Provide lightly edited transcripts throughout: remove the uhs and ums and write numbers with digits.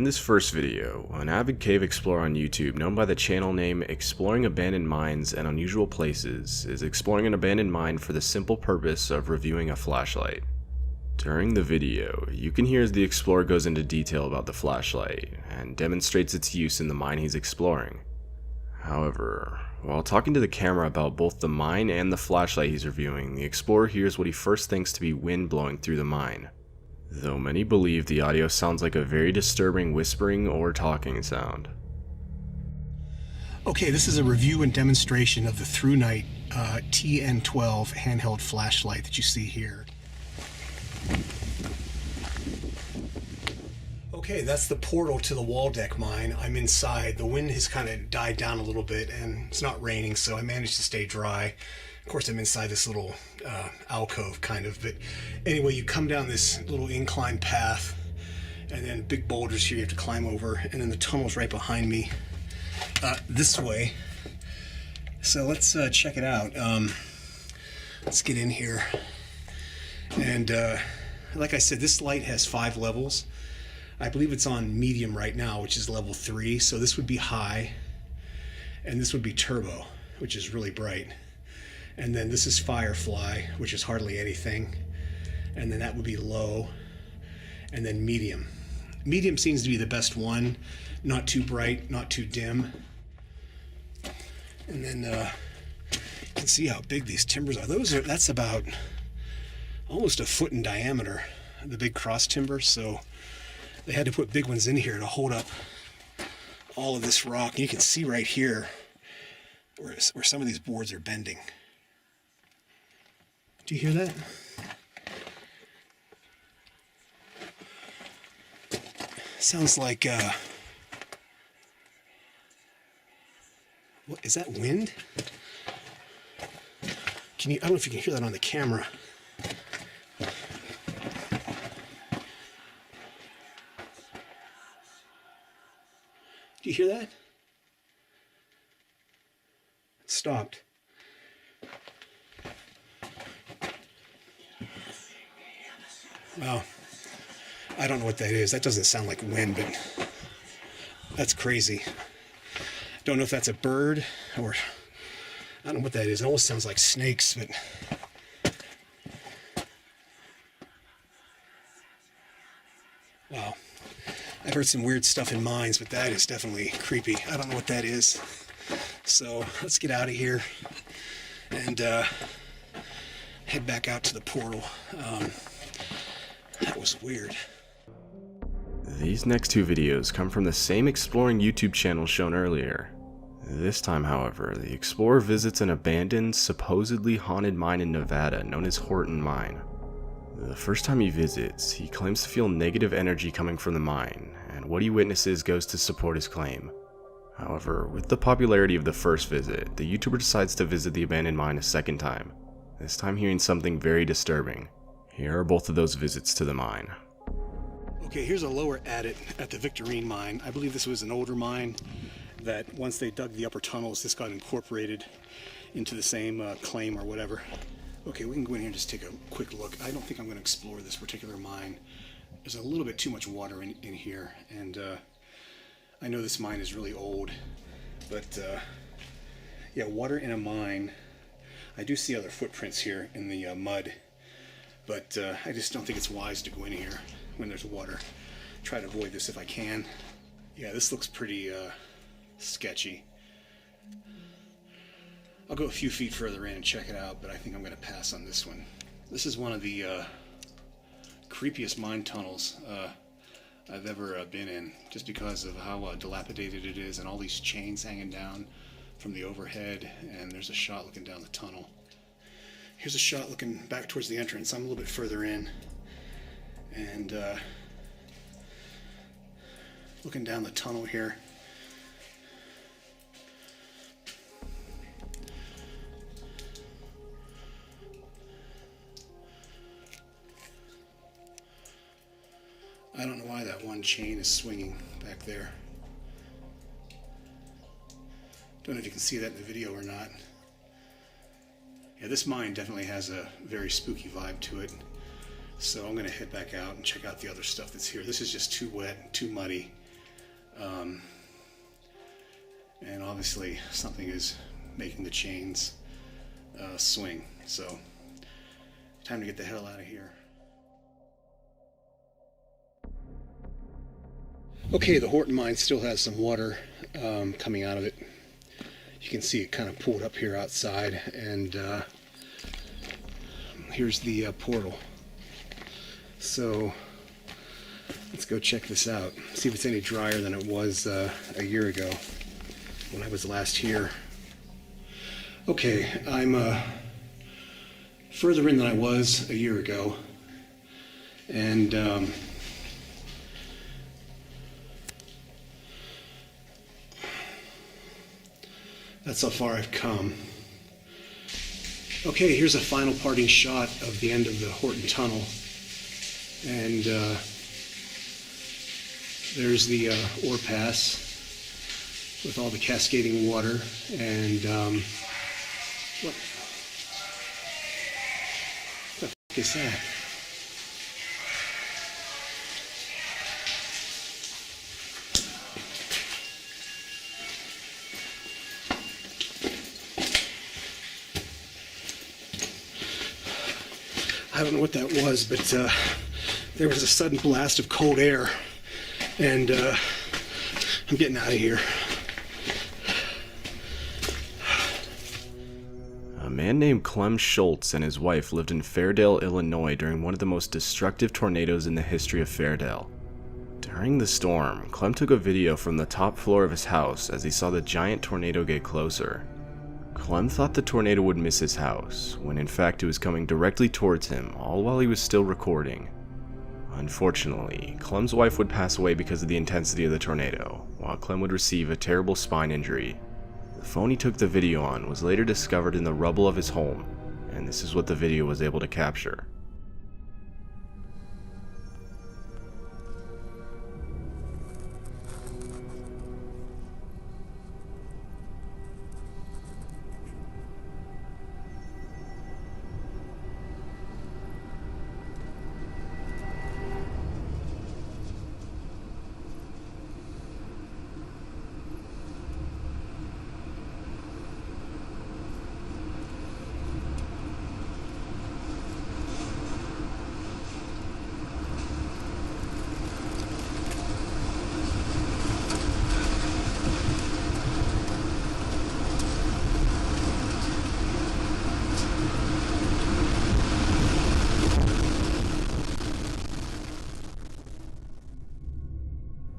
this first video, an avid cave explorer on YouTube known by the channel name Exploring Abandoned Mines and Unusual Places is exploring an abandoned mine for the simple purpose of reviewing a flashlight. During the video, you can hear as the explorer goes into detail about the flashlight and demonstrates its use in the mine he's exploring. However, while talking to the camera about both the mine and the flashlight he's reviewing, the explorer hears what he first thinks to be wind blowing through the mine. Though many believe the audio sounds like a very disturbing whispering or talking sound. Okay, this is a review and demonstration of the ThruNite TN12 handheld flashlight that you see here. Okay, that's the portal to the Waldeck mine. I'm inside. The wind has kind of died down a little bit and it's not raining, so I managed to stay dry. Of course, I'm inside this little alcove kind of, but anyway, you come down this little incline path and then big boulders here you have to climb over, and then the tunnel's right behind me this way. So let's check it out. Let's get in here. And like I said, this light has 5 levels. I believe it's on medium right now, which is level 3. So this would be high, and this would be turbo, which is really bright. And then this is Firefly, which is hardly anything. And then that would be low, and then medium. Medium seems to be the best one. Not too bright, not too dim. And then you can see how big these timbers are. That's about almost a foot in diameter, the big cross timber. So they had to put big ones in here to hold up all of this rock. And you can see right here where some of these boards are bending. Do you hear that? Sounds like, what is that, wind? I don't know if you can hear that on the camera. Do you hear that? It stopped. Wow. I don't know what that is. That doesn't sound like wind, but that's crazy. Don't know if that's a bird or I don't know what that is. It almost sounds like snakes, but wow. I've heard some weird stuff in mines, but that is definitely creepy. I don't know what that is. So let's get out of here and head back out to the portal. That was weird. These next 2 videos come from the same exploring YouTube channel shown earlier. This time, however, the explorer visits an abandoned, supposedly haunted mine in Nevada known as Horton Mine. The first time he visits, he claims to feel negative energy coming from the mine, and what he witnesses goes to support his claim. However, with the popularity of the first visit, the YouTuber decides to visit the abandoned mine a second time, this time hearing something very disturbing. Here are both of those visits to the mine. Okay, here's a lower adit at the Victorine mine. I believe this was an older mine that once they dug the upper tunnels, this got incorporated into the same claim or whatever. Okay, we can go in here and just take a quick look. I don't think I'm going to explore this particular mine. There's a little bit too much water in here, and I know this mine is really old, but yeah, water in a mine. I do see other footprints here in the mud. But I just don't think it's wise to go in here when there's water. Try to avoid this if I can. Yeah, this looks pretty sketchy. I'll go a few feet further in and check it out, but I think I'm going to pass on this one. This is one of the creepiest mine tunnels I've ever been in, just because of how dilapidated it is and all these chains hanging down from the overhead, and there's a shot looking down the tunnel. Here's a shot looking back towards the entrance. I'm a little bit further in, and looking down the tunnel here. I don't know why that one chain is swinging back there. Don't know if you can see that in the video or not. Yeah, this mine definitely has a very spooky vibe to it. So I'm going to head back out and check out the other stuff that's here. This is just too wet, too muddy. And obviously something is making the chains swing. So time to get the hell out of here. Okay, the Horton mine still has some water coming out of it. You can see it kind of pooled up here outside, and here's the portal. So let's go check this out, see if it's any drier than it was a year ago when I was last here. Okay, I'm further in than I was a year ago, and that's how far I've come. Okay, here's a final parting shot of the end of the Horton Tunnel. And there's the ore pass with all the cascading water. And what the fuck is that? I don't know what that was, but there was a sudden blast of cold air, and I'm getting out of here. A man named Clem Schultz and his wife lived in Fairdale, Illinois during one of the most destructive tornadoes in the history of Fairdale. During the storm, Clem took a video from the top floor of his house as he saw the giant tornado get closer. Clem thought the tornado would miss his house, when in fact it was coming directly towards him, all while he was still recording. Unfortunately, Clem's wife would pass away because of the intensity of the tornado, while Clem would receive a terrible spine injury. The phone he took the video on was later discovered in the rubble of his home, and this is what the video was able to capture.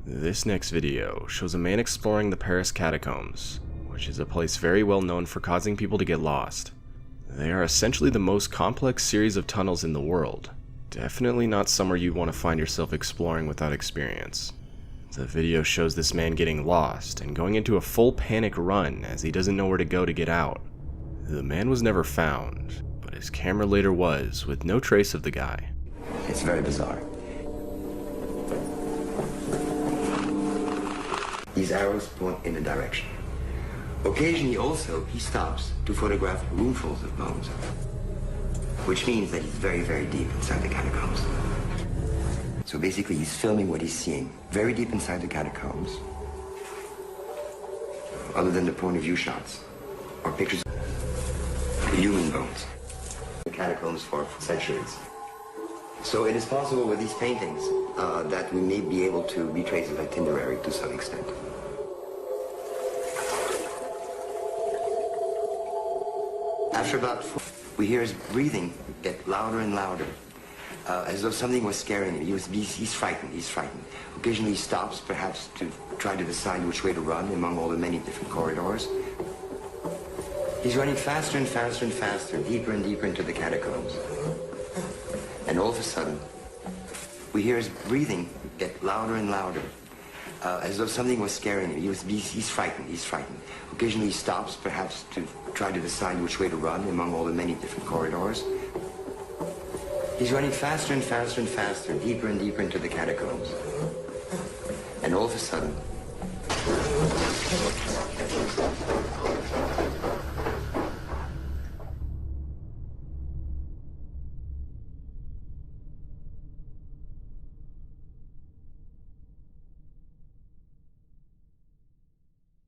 This next video shows a man exploring the Paris catacombs, which is a place very well known for causing people to get lost. They are essentially the most complex series of tunnels in the world. Definitely not somewhere you'd want to find yourself exploring without experience. The video shows this man getting lost and going into a full panic run as he doesn't know where to go to get out. The man was never found, but his camera later was, with no trace of the guy. It's very bizarre. These arrows point in a direction. Occasionally also, he stops to photograph roomfuls of bones, which means that he's very, very deep inside the catacombs. So basically, he's filming what he's seeing very deep inside the catacombs, other than the point of view shots or pictures of human bones. The catacombs for centuries. So it is possible with these paintings that we may be able to retrace his itinerary to some extent. After about 4, we hear his breathing get louder and louder, as though something was scaring him. He's frightened, he's frightened. Occasionally he stops, perhaps to try to decide which way to run among all the many different corridors. He's running faster and faster and faster, deeper and deeper into the catacombs. And all of a sudden, we hear his breathing get louder and louder, as though something was scaring him. He's frightened, he's frightened. Occasionally he stops, perhaps to try to decide which way to run among all the many different corridors. He's running faster and faster and faster, deeper and deeper into the catacombs. And all of a sudden,